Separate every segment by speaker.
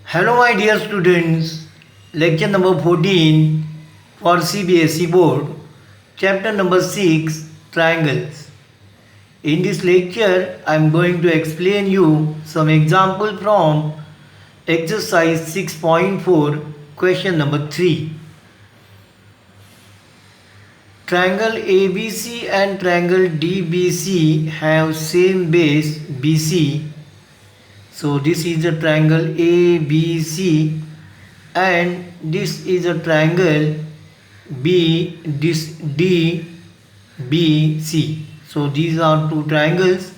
Speaker 1: Hello, my dear students. Lecture number 14 for CBSE Board, chapter number 6 Triangles. In this lecture, I am going to explain you some example from exercise 6.4, question number 3. Triangle ABC and triangle DBC have same base BC. So this is a triangle ABC and this is a triangle this DBC. So these are two triangles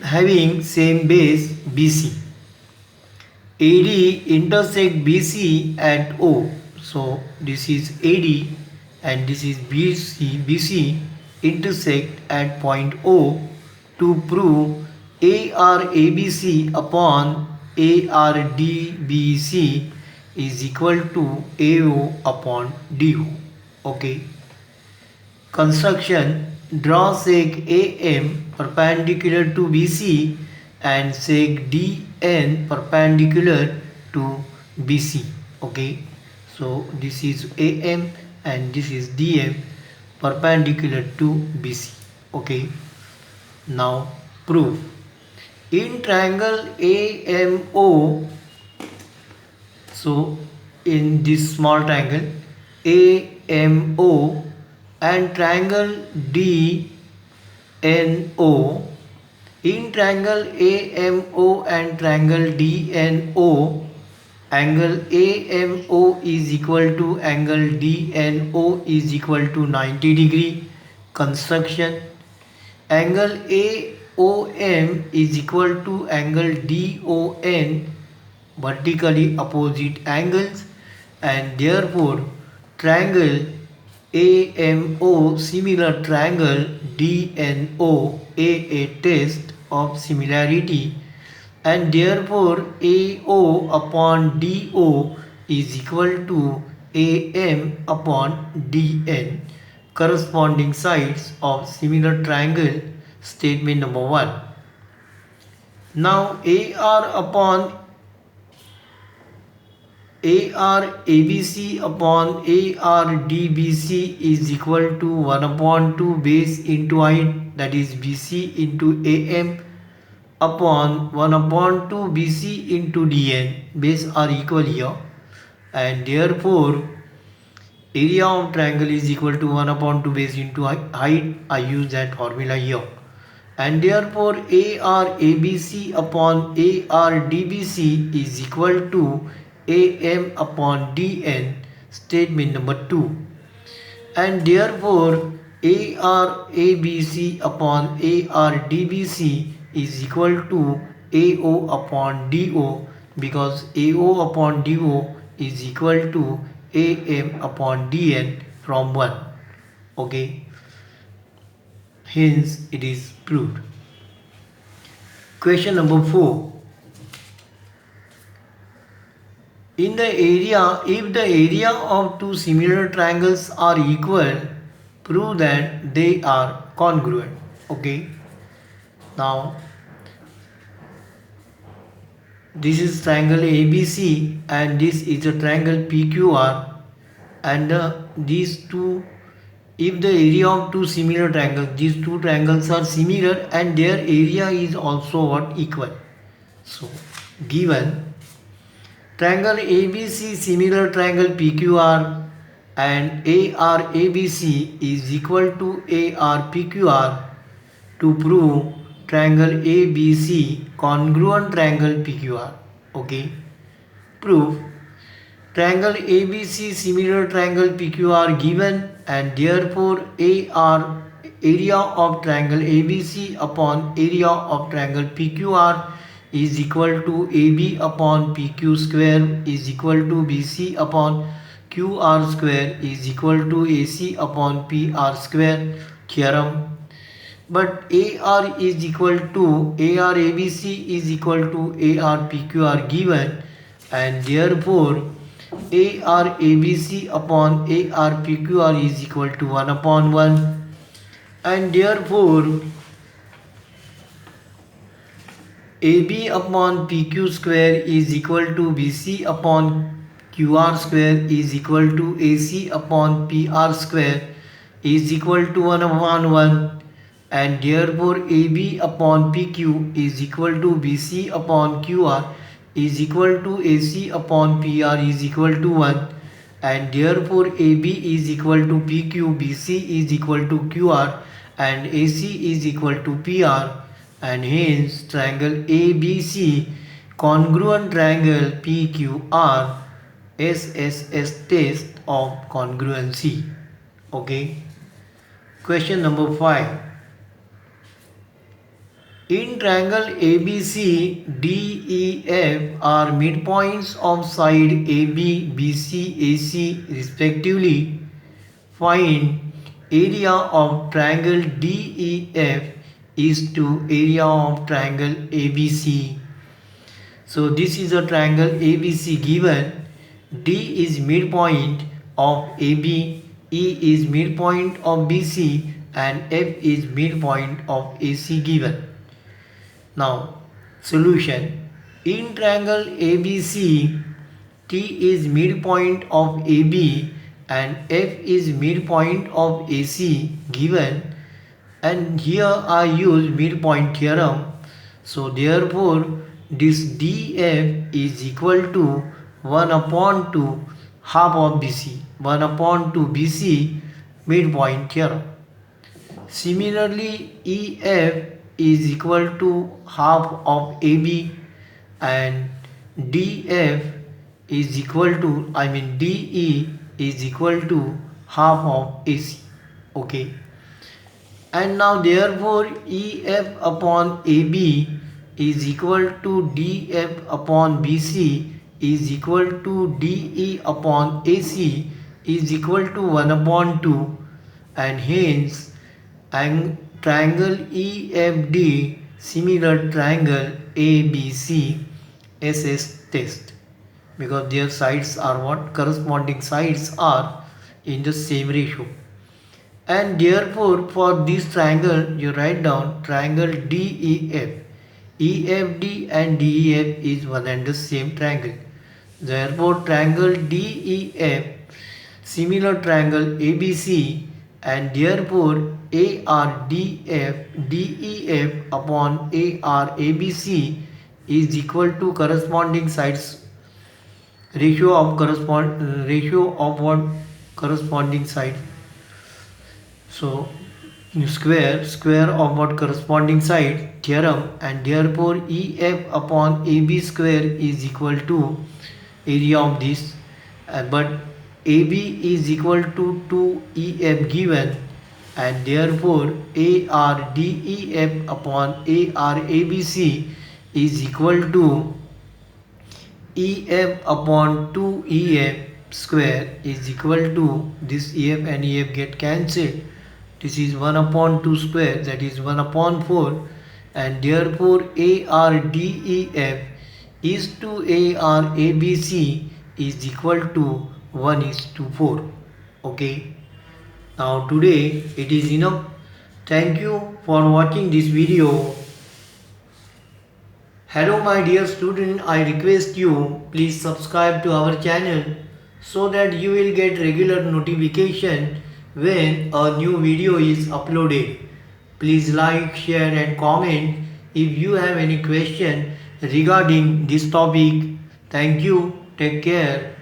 Speaker 1: having same base BC. AD intersect BC at O. So this is AD and this is BC. BC intersect at point O to prove ARABC upon ARDBC is equal to AO upon DO. Okay. Construction. Draw sec AM perpendicular to BC and sec DN perpendicular to BC. Okay. So this is AM and this is DM perpendicular to BC. Okay. Now prove. In triangle AMO, so in this small triangle AMO and triangle DNO, in triangle AMO and triangle DNO, angle AMO is equal to angle DNO is equal to 90 degree. Construction. Angle AOM is equal to angle DON, vertically opposite angles, and therefore triangle AMO similar triangle DNO a test of similarity, and therefore AO upon DO is equal to AM upon DN, corresponding sides of similar triangle. Statement number 1. Now ARABC upon ARDBC is equal to 1 upon 2 base into height, that is BC into AM, upon 1 upon 2 BC into DN. Base are equal here, and therefore area of triangle is equal to 1 upon 2 base into height. I use that formula here, and therefore ARABC upon ARDBC is equal to AM upon DN. Statement number 2. And therefore ARABC upon ARDBC is equal to AO upon DO, because AO upon DO is equal to AM upon DN from 1. Okay. Hence it is proved. Question number 4. In the area, if the area of two similar triangles are equal, prove that they are congruent. Okay. Now this is triangle ABC and this is a triangle PQR, and these two, if the area of two similar triangles, these two triangles are similar and their area is also what, equal. So given triangle ABC similar triangle PQR and ARABC is equal to ARPQR, to prove triangle ABC congruent triangle PQR. Okay. Proof. Triangle ABC similar triangle PQR given, and therefore area of triangle ABC upon area of triangle PQR is equal to AB upon PQ square is equal to BC upon QR square is equal to AC upon PR square. Theorem. But AR is equal to ARABC is equal to ARPQR given, and therefore ARABC upon ARPQR is equal to 1 upon 1, and therefore AB upon PQ square is equal to BC upon QR square is equal to AC upon PR square is equal to 1 upon 1, and therefore AB upon PQ is equal to BC upon QR is equal to AC upon PR is equal to 1, and therefore AB is equal to PQ, BC is equal to QR, and AC is equal to PR, and hence triangle ABC congruent triangle PQR SSS test of congruency. Okay. Question number 5. In triangle ABC, DEF are midpoints of side AB, BC, AC respectively. Find area of triangle DEF is to area of triangle ABC. So this is a triangle ABC given. D is midpoint of AB, E is midpoint of BC, and F is midpoint of AC given. Now solution. In triangle ABC, T is midpoint of AB and F is midpoint of AC given, and here I use midpoint theorem. So therefore this DF is equal to 1 upon 2 half of BC, 1 upon 2 BC midpoint theorem. Similarly, EF is equal to half of AB and DF is equal to DE is equal to half of AC. Okay. And now therefore EF upon AB is equal to DF upon BC is equal to DE upon AC is equal to 1 upon 2, and hence triangle EFD similar triangle ABC SS test, because their sides are what? Corresponding sides are in the same ratio. And therefore for this triangle you write down triangle DEF. EFD and DEF is one and the same triangle. Therefore triangle DEF similar triangle ABC, and therefore ARDF DEF upon ARABC is equal to corresponding sides ratio of what? Corresponding side. So square of what? Corresponding side theorem, and therefore EF upon AB square is equal to area of this, but AB is equal to 2EF given, and therefore ARDEF upon ARABC is equal to EF upon 2EF square is equal to this EF and EF get cancelled. This is 1 upon 2 square, that is 1 upon 4, and therefore ARDEF is to ARABC is equal to 1:4. Okay. Now today it is enough. Thank you for watching this video. Hello my dear student, I request you please subscribe to our channel so that you will get regular notification when a new video is uploaded. Please like, share and comment if you have any question regarding this topic. Thank you. Take care.